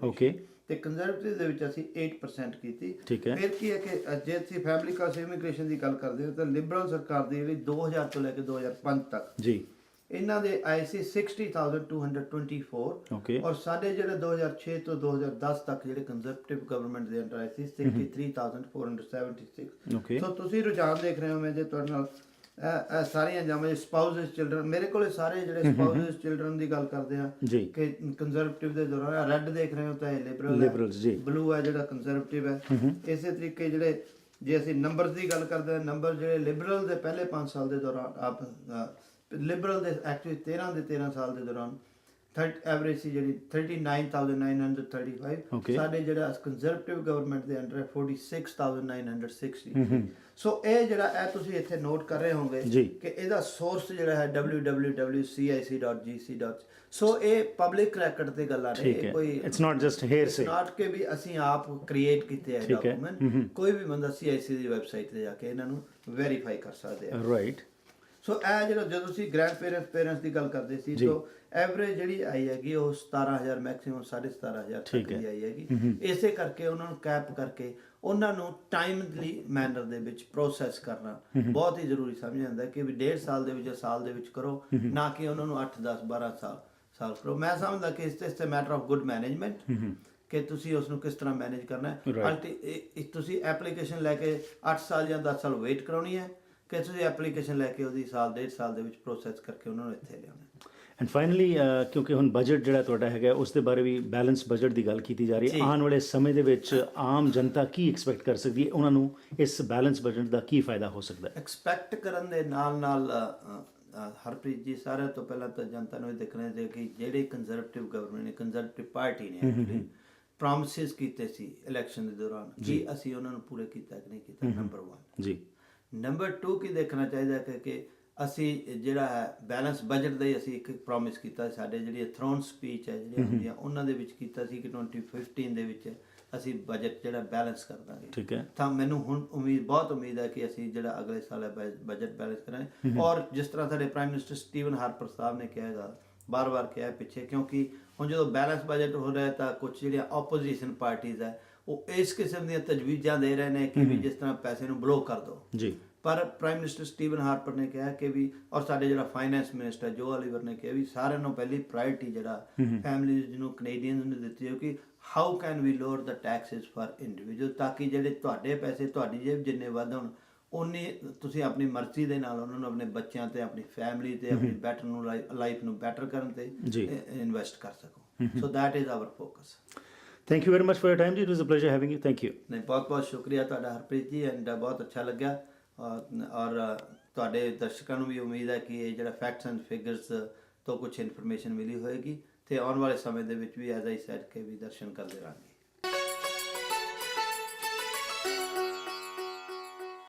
Speaker 1: ਓਕੇ
Speaker 2: ਤੇ ਕੰਜ਼ਰਵੇਟਿਵ ਦੇ ਵਿੱਚ ਅਸੀਂ 8% ਕੀਤੀ
Speaker 1: ਠੀਕ ਹੈ
Speaker 2: ਫਿਰ ਕੀ ਹੈ ਕਿ ਜੇ ਅਸੀਂ ਫੈਮਿਲੀ ਕਾਸ ਇਮੀਗ੍ਰੇਸ਼ਨ ਦੀ ਗੱਲ ਕਰਦੇ ਹਾਂ ਤਾਂ ਲਿਬਰਲ ਸਰਕਾਰ ਦੀ ਜਿਹੜੀ 2000 ਤੋਂ ਲੈ ਕੇ 2005 ਤੱਕ
Speaker 1: ਜੀ
Speaker 2: ਇਹਨਾਂ ਦੇ ਆਏ ਸੀ 60,224
Speaker 1: ਓਕੇ
Speaker 2: ਔਰ ਸਾਡੇ ਜਿਹੜੇ 2006 ਤੋਂ 2010 ਤੱਕ ਜਿਹੜੇ ਕੰਜ਼ਰਵੇਟਿਵ ਗਵਰਨਮੈਂਟ ਦੇ ਅੰਡਰ ਆਏ ਸੀ 63,476
Speaker 1: ਓਕੇ
Speaker 2: ਸੋ ਤੁਸੀਂ ਰੁਝਾਨ ਦੇਖ ਰਹੇ ਹੋ ਮੈਂ ਜੇ ਤੁਹਾਡੇ ਨਾਲ ਇਹ ਸਾਰੀਆਂ ਜਾਵਾਂ ਸਪਾਊਸਸ ਚਿਲਡਰਨ ਮੇਰੇ ਕੋਲੇ ਸਾਰੇ ਜਿਹੜੇ ਸਪਾਊਸਸ ਚਿਲਡਰਨ ਦੀ ਗੱਲ ਕਰਦੇ ਆ
Speaker 1: ਜੀ
Speaker 2: ਕਿ ਕੰਜ਼ਰਵੇਟਿਵ ਦੇ ਦੌਰਾਨ ਰੈੱਡ ਦੇਖ ਰਹੇ ਹੋ ਤਾਂ ਇਹ
Speaker 1: ਲਿਬਰਲਸ ਜੀ
Speaker 2: ਬਲੂ ਹੈ ਜਿਹੜਾ ਕੰਜ਼ਰਵੇਟਿਵ ਹੈ ਇਸੇ ਤਰੀਕੇ ਜਿਹੜੇ ਜੇ ਅਸੀਂ ਨੰਬਰਸ ਦੀ ਗੱਲ ਕਰਦੇ ਹਾਂ ਨੰਬਰ ਜਿਹੜੇ ਲਿਬਰਲ ਦੇ ਪਹਿਲੇ 5 ਸਾਲ ਦੇ ਦੌਰਾਨ ਆਪ ਲਿਬਰਲ ਦੇ ਐਕਚੁਅਲੀ 13 ਸਾਲ ਦੇ ਦੌਰਾਨ ਐਵਰੇਜ ਸੀ ਜਿਹੜੀ 39,935 ਸਾਡੇ ਜਿਹੜਾ ਕੰਜ਼ਰਵੇਟਿਵ ਗਵਰਨਮੈਂਟ ਦੇ ਅੰਡਰ 46,960 ਸੋ ਇਹ ਜਿਹੜਾ ਇਹ ਤੁਸੀਂ ਇੱਥੇ ਨੋਟ ਕਰ ਰਹੇ ਹੋਵੋਗੇ ਕਿ ਇਹਦਾ ਸੋਰਸ ਜਿਹੜਾ ਹੈ www.cic.gc. ਸੋ ਇਹ ਪਬਲਿਕ ਰੈਕਡ ਤੇ ਗੱਲਾਂ ਨੇ ਕੋਈ
Speaker 1: ਇਟਸ ਨਾਟ ਜਸਟ ਹੇਅਰਸੇ
Speaker 2: ਨਾਟ ਕਿ ਵੀ ਅਸੀਂ ਆਪ ਕ੍ਰੀਏਟ ਕੀਤੇ ਹੈ ਡਾਕੂਮੈਂਟ ਕੋਈ ਵੀ ਬੰਦਾ CIC ਦੀ ਵੈਬਸਾਈਟ ਤੇ ਜਾ ਕੇ ਇਹਨਾਂ ਨੂੰ ਵੈਰੀਫਾਈ ਕਰ ਸਕਦੇ ਆ
Speaker 1: ਰਾਈਟ
Speaker 2: ਸੋ ਇਹ ਜਿਹੜਾ ਜਦੋਂ ਤੁਸੀਂ ਗ੍ਰੈਂਡ ਪੇਰੈਂਟਸ ਦੀ ਗੱਲ ਕਰਦੇ ਸੀ ਤਾਂ ਐਵਰੇਜ ਜਿਹੜੀ ਆਈ ਹੈਗੀ ਉਹ 17,000 ਮੈਕਸਿਮਮ 17,500 ਤੱਕ ਦੀ ਆਈ ਹੈਗੀ ਇਸੇ ਕਰਕੇ ਉਹਨਾਂ ਨੂੰ ਕੈਪ ਕਰਕੇ ਉਹਨਾਂ ਨੂੰ ਟਾਈਮਲੀ ਮੈਨਰ ਦੇ ਵਿੱਚ ਪ੍ਰੋਸੈਸ ਕਰਨਾ ਬਹੁਤ ਹੀ ਜ਼ਰੂਰੀ ਸਮਝਿਆ ਜਾਂਦਾ ਕਿ ਵੀ 1.5 ਸਾਲ ਦੇ ਵਿੱਚ ਸਾਲ ਦੇ ਵਿੱਚ ਕਰੋ ਨਾ ਕਿ ਉਹਨਾਂ ਨੂੰ 8 10 12 ਸਾਲ ਕਰੋ ਮੈਂ ਸਮਝਦਾ ਕਿ ਇਸ ਤੇ ਮੈਟਰ ਆਫ ਗੁੱਡ ਮੈਨੇਜਮੈਂਟ ਕਿ ਤੁਸੀਂ ਉਸ ਨੂੰ ਕਿਸ ਤਰ੍ਹਾਂ ਮੈਨੇਜ ਕਰਨਾ ਹੈ ਤੁਸੀਂ ਐਪਲੀਕੇਸ਼ਨ ਲੈ ਕੇ 8 ਸਾਲ ਜਾਂ 10 ਸਾਲ ਵੇਟ ਕਰਾਉਣੀ ਹੈ ਕਿ ਤੁਸੀਂ ਐਪਲੀਕੇਸ਼ਨ ਲੈ ਕੇ ਉਹਦੀ ਸਾਲ 1.5 ਸਾਲ ਦੇ ਵਿੱਚ ਪ੍ਰੋਸੈਸ ਕਰਕੇ ਉਹਨਾਂ ਨੂੰ ਇੱਥੇ ਲਿਆਉਣਾ
Speaker 1: ਐਂਡ ਫਾਈਨਲੀ ਕਿਉਂਕਿ ਹੁਣ ਬਜਟ ਜਿਹੜਾ ਤੁਹਾਡਾ ਹੈਗਾ ਉਸ ਦੇ ਬਾਰੇ ਵੀ ਬੈਲੈਂਸ ਬਜਟ ਦੀ ਗੱਲ ਕੀਤੀ ਜਾ ਰਹੀ ਹੈ ਆਉਣ ਵਾਲੇ ਸਮੇਂ ਦੇ ਵਿੱਚ ਆਮ ਜਨਤਾ ਕੀ ਐਕਸਪੈਕਟ ਕਰ ਸਕਦੀ ਹੈ ਉਹਨਾਂ ਨੂੰ ਇਸ ਬੈਲੈਂਸ ਬਜਟ ਦਾ ਕੀ ਫਾਇਦਾ ਹੋ ਸਕਦਾ ਹੈ
Speaker 2: ਐਕਸਪੈਕਟ ਕਰਨ ਦੇ ਨਾਲ ਹਰਪ੍ਰੀਤ ਜੀ ਸਾਰਿਆਂ ਤੋਂ ਪਹਿਲਾਂ ਤਾਂ ਜਨਤਾ ਨੂੰ ਇਹ ਦੇਖਣਾ ਚਾਹੀਦਾ ਕਿ ਜਿਹੜੇ ਕੰਜ਼ਰਵੇਟਿਵ ਗਵਰਨਮੈਂਟ ਨੇ ਕੰਜ਼ਰਵੇਟਿਵ ਪਾਰਟੀ ਨੇ ਪ੍ਰੋਮਿਸਿਸ ਕੀਤੇ ਸੀ ਇਲੈਕਸ਼ਨ ਦੇ ਦੌਰਾਨ ਕੀ ਅਸੀਂ ਉਹਨਾਂ ਨੂੰ ਪੂਰੇ ਕੀਤਾ ਕਿ ਨਹੀਂ ਕੀਤਾ ਨੰਬਰ 1 ਜੀ ਨੰਬਰ 2 ਕੀ ਦੇਖਣਾ ਚਾਹੀਦਾ ਕਿ ਅਸੀਂ ਜਿਹੜਾ ਹੈ ਬੈਲੈਂਸ ਬਜਟ ਦਾ ਹੀ ਅਸੀਂ ਇੱਕ ਪ੍ਰੋਮਿਸ ਕੀਤਾ ਸਾਡੇ ਜਿਹੜੀ ਥਰੋਨ ਸਪੀਚ ਹੈ ਜਿਹੜੀਆਂ ਹੁੰਦੀਆਂ ਉਹਨਾਂ ਦੇ ਵਿੱਚ ਕੀਤਾ ਸੀ ਕਿ 2015 ਦੇ ਵਿੱਚ ਅਸੀਂ ਬਜਟ ਜਿਹੜਾ ਬੈਲੈਂਸ ਕਰ ਦਾਂਗੇ
Speaker 1: ਠੀਕ ਹੈ
Speaker 2: ਤਾਂ ਮੈਨੂੰ ਹੁਣ ਬਹੁਤ ਉਮੀਦ ਹੈ ਕਿ ਅਸੀਂ ਜਿਹੜਾ ਅਗਲੇ ਸਾਲ ਬਜਟ ਬੈਲੈਂਸ ਕਰਾਂਗੇ ਔਰ ਜਿਸ ਤਰ੍ਹਾਂ ਸਾਡੇ ਪ੍ਰਾਈਮ ਮਿਨਿਸਟਰ ਸਟੀਵਨ ਹਾਰਪਰ ਸਾਹਿਬ ਨੇ ਕਿਹਾ ਹੈਗਾ ਬਾਰ-ਬਾਰ ਕਿਹਾ ਪਿੱਛੇ ਕਿਉਂਕਿ ਹੁਣ ਜਦੋਂ ਬੈਲੈਂਸ ਬਜਟ ਹੋ ਰਿਹਾ ਤਾਂ ਕੁਝ ਜਿਹੜੀਆਂ ਆਪੋਜੀਸ਼ਨ ਪਾਰਟੀਆਂ ਹੈ ਉਹ ਇਸ ਕਿਸਮ ਦੀਆਂ ਤਜਵੀਜ਼ਾਂ ਦੇ ਰਹੇ ਨੇ ਕਿ ਵੀ ਜਿਸ ਤਰ੍ਹਾਂ ਪੈਸੇ ਨੂੰ ਬਲੋ ਕਰ ਦਿਓ ਜੀ ਪਰ ਪ੍ਰਾਈਮ ਮਿਨਿਸਟਰ ਸਟੀਵਨ ਹਾਰਪਰ ਨੇ ਕਿਹਾ ਕਿ ਵੀ ਔਰ ਸਾਡੇ ਜਿਹੜਾ ਫਾਈਨੈਂਸ ਮਿਨਿਸਟਰ ਜੋ ਓਲੀਵਰ ਨੇ ਕਿਹਾ ਵੀ ਸਾਰਿਆਂ ਨੂੰ ਪਹਿਲੀ ਪ੍ਰਾਇੋਰਟੀ ਜਿਹੜਾ ਫੈਮਿਲੀਜ਼ ਜਿਹਨੂੰ ਕੈਨੇਡੀਅਨਸ ਨੂੰ ਦਿੱਤੀ ਹੈ ਕਿ how can we lower the taxes for individual ਤਾਂ ਕਿ ਜਿਹੜੇ ਤੁਹਾਡੇ ਪੈਸੇ ਤੁਹਾਡੀ ਜੇਬ ਜਿੰਨੇ ਵਧਣ ਉਨੀ ਤੁਸੀਂ ਆਪਣੀ ਮਰਜ਼ੀ ਦੇ ਨਾਲ ਉਹਨਾਂ ਨੂੰ ਆਪਣੇ ਬੱਚਿਆਂ ਤੇ ਆਪਣੀ ਫੈਮਿਲੀ ਤੇ ਆਪਣੀ ਬੈਟਰ ਨੂੰ ਲਾਈਫ ਨੂੰ ਬੈਟਰ ਕਰਨ ਤੇ ਇਨਵੈਸਟ ਕਰ ਸਕੋ so that is our focus
Speaker 1: thank you very much for your time ji it was a pleasure having you thank you
Speaker 2: ਨਹੀਂ ਬਹੁਤ ਸ਼ੁਕਰੀਆ ਤੁਹਾਡਾ ਹਰਪ੍ਰੀਤ ਜੀ ਐਂਡ ਬਹੁਤ ਅੱਛਾ ਲੱਗਿਆ ਔਰ ਤੁਹਾਡੇ ਦਰਸ਼ਕਾਂ ਨੂੰ ਵੀ ਉਮੀਦ ਹੈ ਕਿ ਇਹ ਜਿਹੜਾ ਫੈਕਟਸ ਐਂਡ ਫਿਗਰਸ ਤੋਂ ਕੁਝ ਇਨਫੋਰਮੇਸ਼ਨ ਮਿਲੀ ਹੋਏਗੀ ਤੇ ਆਉਣ ਵਾਲੇ ਸਮੇਂ ਦੇ ਵਿੱਚ ਵੀ ਐਜ਼ ਆਈ ਸੈਡ ਕੇ ਵੀ ਦਰਸ਼ਨ ਕਰਦੇ ਰਹਾਂਗੇ।